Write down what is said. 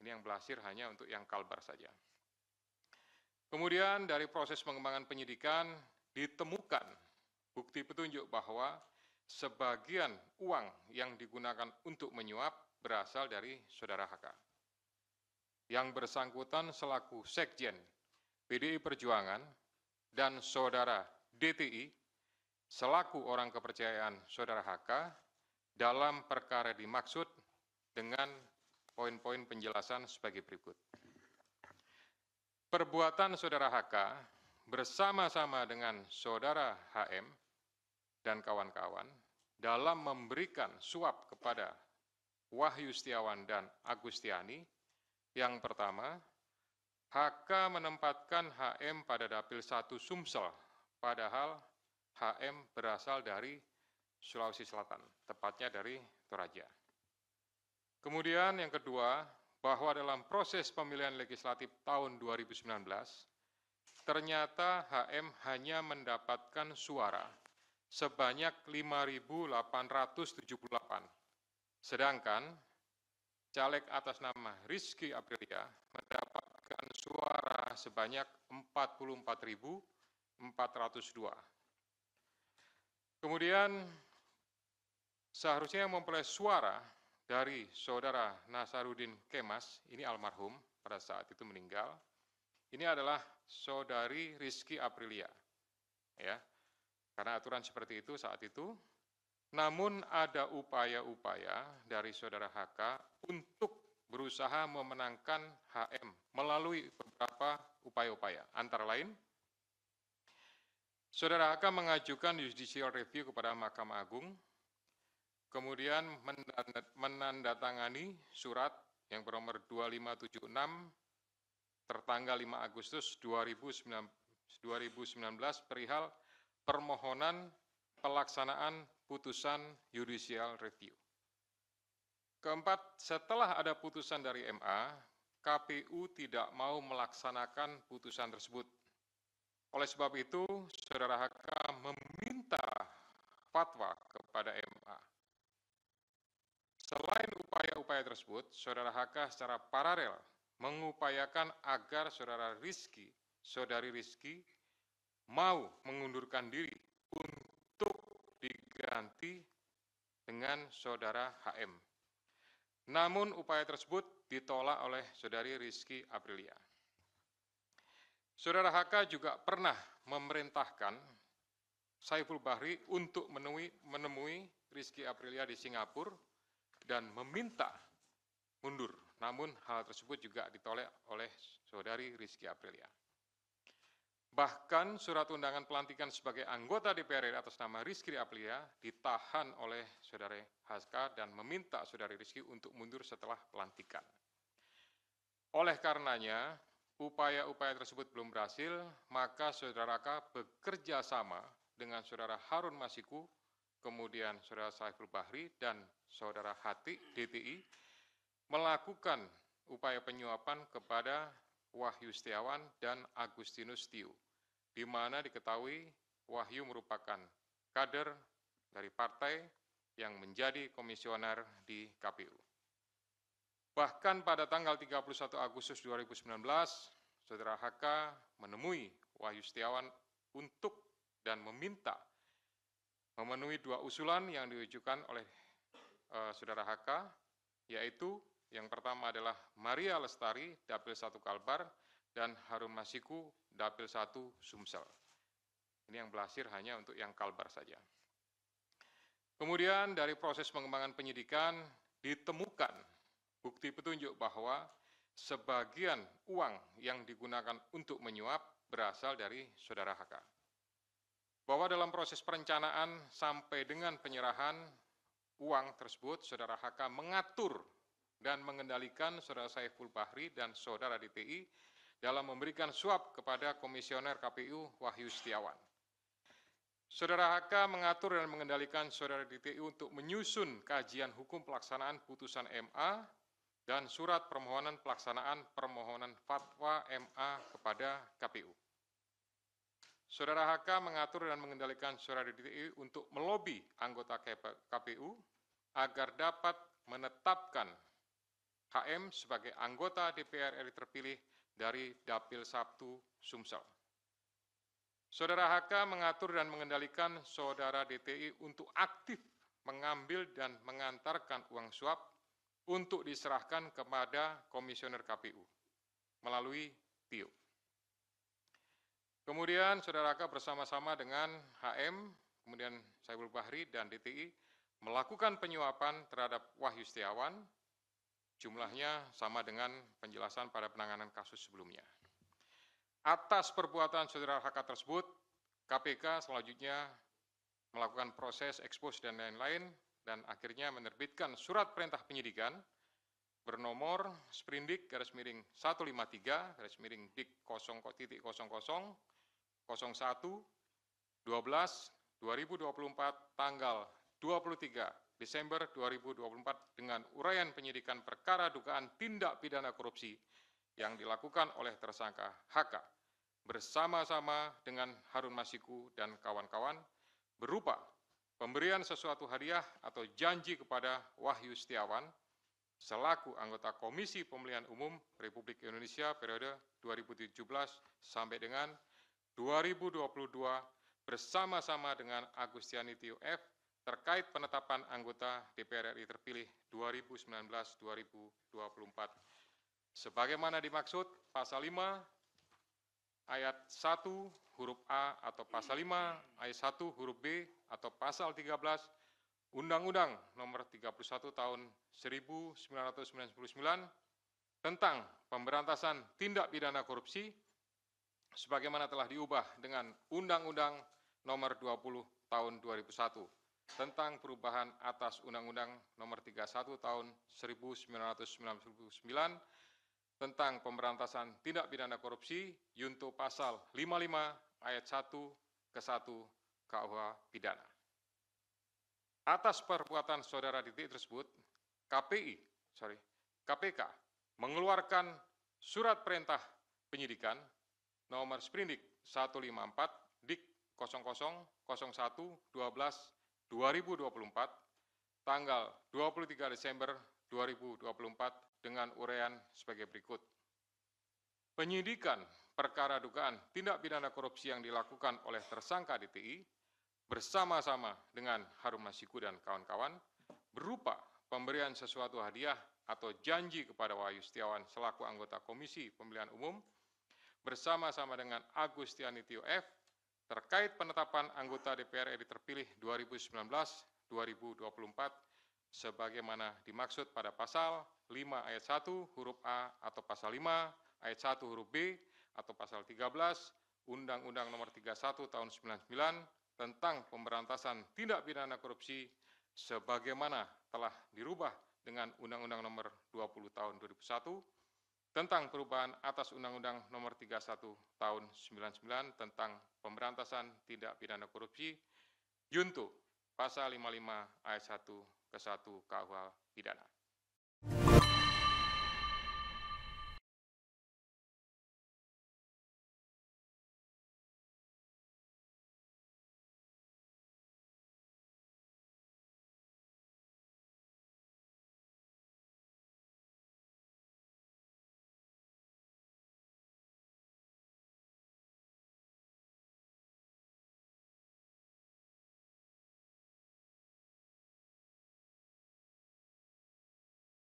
Ini yang berhasil hanya untuk yang Kalbar saja. Kemudian dari proses pengembangan penyidikan ditemukan bukti petunjuk bahwa sebagian uang yang digunakan untuk menyuap berasal dari saudara HK. Yang bersangkutan selaku Sekjen PDI Perjuangan dan saudara DTI selaku orang kepercayaan saudara HK dalam perkara dimaksud dengan poin-poin penjelasan sebagai berikut. Perbuatan saudara HK bersama-sama dengan saudara HM dan kawan-kawan dalam memberikan suap kepada Wahyu Setiawan dan Agustiani. Yang pertama, HK menempatkan HM pada Dapil 1 Sumsel, padahal HM berasal dari Sulawesi Selatan, tepatnya dari Toraja. Kemudian yang kedua, bahwa dalam proses pemilihan legislatif tahun 2019, ternyata HM hanya mendapatkan suara sebanyak 5.878, sedangkan caleg atas nama Rizky Aprilia mendapatkan suara sebanyak 44.402. Kemudian seharusnya yang memperoleh suara dari saudara Nasaruddin Kemas, ini almarhum pada saat itu meninggal, ini adalah saudari Rizky Aprilia, ya, karena aturan seperti itu saat itu. Namun ada upaya-upaya dari saudara HK untuk berusaha memenangkan HM melalui beberapa upaya-upaya. Antara lain, saudara HK mengajukan judicial review kepada Mahkamah Agung, kemudian menandatangani surat yang bernomor 2576 tertanggal 5 Agustus 2019 perihal permohonan pelaksanaan putusan judicial review. Keempat, setelah ada putusan dari MA, KPU tidak mau melaksanakan putusan tersebut. Oleh sebab itu, saudara HK meminta fatwa kepada MA. Selain upaya-upaya tersebut, saudara HK secara paralel mengupayakan agar saudari Rizky mau mengundurkan diri untuk diganti dengan saudara HM. Namun upaya tersebut ditolak oleh saudari Rizky Aprilia. Saudara HK juga pernah memerintahkan Saiful Bahri untuk menemui Rizky Aprilia di Singapura dan meminta mundur. Namun hal tersebut juga ditolak oleh saudari Rizky Aprilia. Bahkan surat undangan pelantikan sebagai anggota DPR RI atas nama Rizky Aprilia ditahan oleh saudara HK dan meminta saudari Rizky untuk mundur setelah pelantikan. Oleh karenanya, upaya-upaya tersebut belum berhasil, maka saudara HK bekerja sama dengan saudara Harun Masiku, kemudian saudara Saiful Bahri dan saudara Hati DTI melakukan upaya penyuapan kepada Wahyu Setiawan dan Agustinus Tio, di mana diketahui Wahyu merupakan kader dari partai yang menjadi komisioner di KPU. Bahkan pada tanggal 31 Agustus 2019, saudara HK menemui Wahyu Setiawan untuk dan meminta memenuhi dua usulan yang diajukan oleh saudara HK, yaitu yang pertama adalah Maria Lestari, Dapil 1 Kalbar, dan Harun Masiku, Dapil 1 Sumsel. Ini yang berhasil hanya untuk yang Kalbar saja. Kemudian dari proses pengembangan penyidikan ditemukan bukti petunjuk bahwa sebagian uang yang digunakan untuk menyuap berasal dari saudara HK. Bahwa dalam proses perencanaan sampai dengan penyerahan uang tersebut, saudara HK mengatur dan mengendalikan saudara Saiful Bahri dan saudara DTI dalam memberikan suap kepada komisioner KPU Wahyu Setiawan. Saudara HK mengatur dan mengendalikan saudara DTI untuk menyusun kajian hukum pelaksanaan putusan MA dan surat permohonan pelaksanaan permohonan fatwa MA kepada KPU. Saudara HK mengatur dan mengendalikan saudara DTI untuk melobi anggota KPU agar dapat menetapkan HM sebagai anggota DPR RI terpilih dari Dapil 1 Sumsel. Saudara HK mengatur dan mengendalikan saudara DTI untuk aktif mengambil dan mengantarkan uang suap untuk diserahkan kepada Komisioner KPU melalui TIO. Kemudian saudara HK bersama-sama dengan HM, kemudian Saiful Bahri dan DTI melakukan penyuapan terhadap Wahyu Setiawan, jumlahnya sama dengan penjelasan pada penanganan kasus sebelumnya. Atas perbuatan saudara HK tersebut, KPK selanjutnya melakukan proses ekspos dan lain-lain dan akhirnya menerbitkan surat perintah penyidikan bernomor Sprindik _153 _dik 0.0001 12 2024 tanggal 23 Desember 2024 dengan uraian penyidikan perkara dugaan tindak pidana korupsi yang dilakukan oleh tersangka HK bersama-sama dengan Harun Masiku dan kawan-kawan berupa pemberian sesuatu hadiah atau janji kepada Wahyu Setiawan selaku anggota Komisi Pemilihan Umum Republik Indonesia periode 2017 sampai dengan 2022 bersama-sama dengan Agustiani Tio F terkait penetapan anggota DPR RI terpilih 2019-2024. Sebagaimana dimaksud pasal 5 ayat 1 huruf A atau pasal 5 ayat 1 huruf B atau pasal 13 Undang-Undang Nomor 31 Tahun 1999 tentang pemberantasan tindak pidana korupsi sebagaimana telah diubah dengan Undang-Undang Nomor 20 Tahun 2001 tentang perubahan atas Undang-Undang Nomor 31 Tahun 1999 tentang pemberantasan tindak pidana korupsi junto pasal 55 ayat 1 ke 1 KUH pidana. Atas perbuatan saudara DTI tersebut, KPK mengeluarkan surat perintah penyidikan nomor Sprindik 154 dik 0001 12 2024 tanggal 23 Desember 2024 dengan uraian sebagai berikut. Penyidikan perkara dugaan tindak pidana korupsi yang dilakukan oleh tersangka DTI bersama-sama dengan Harun Masiku dan kawan-kawan berupa pemberian sesuatu hadiah atau janji kepada Wahyu Setiawan selaku anggota Komisi Pemilihan Umum bersama-sama dengan Agustiani Tio F terkait penetapan anggota DPR RI terpilih 2019-2024 sebagaimana dimaksud pada pasal 5 ayat 1 huruf A atau pasal 5 ayat 1 huruf B atau pasal 13 Undang-Undang Nomor 31 Tahun 99 tentang pemberantasan tindak pidana korupsi sebagaimana telah dirubah dengan Undang-Undang Nomor 20 Tahun 2001 tentang perubahan atas Undang-Undang Nomor 31 Tahun 99 tentang pemberantasan tindak pidana korupsi junto pasal 55 ayat 1 ke 1 KUH pidana.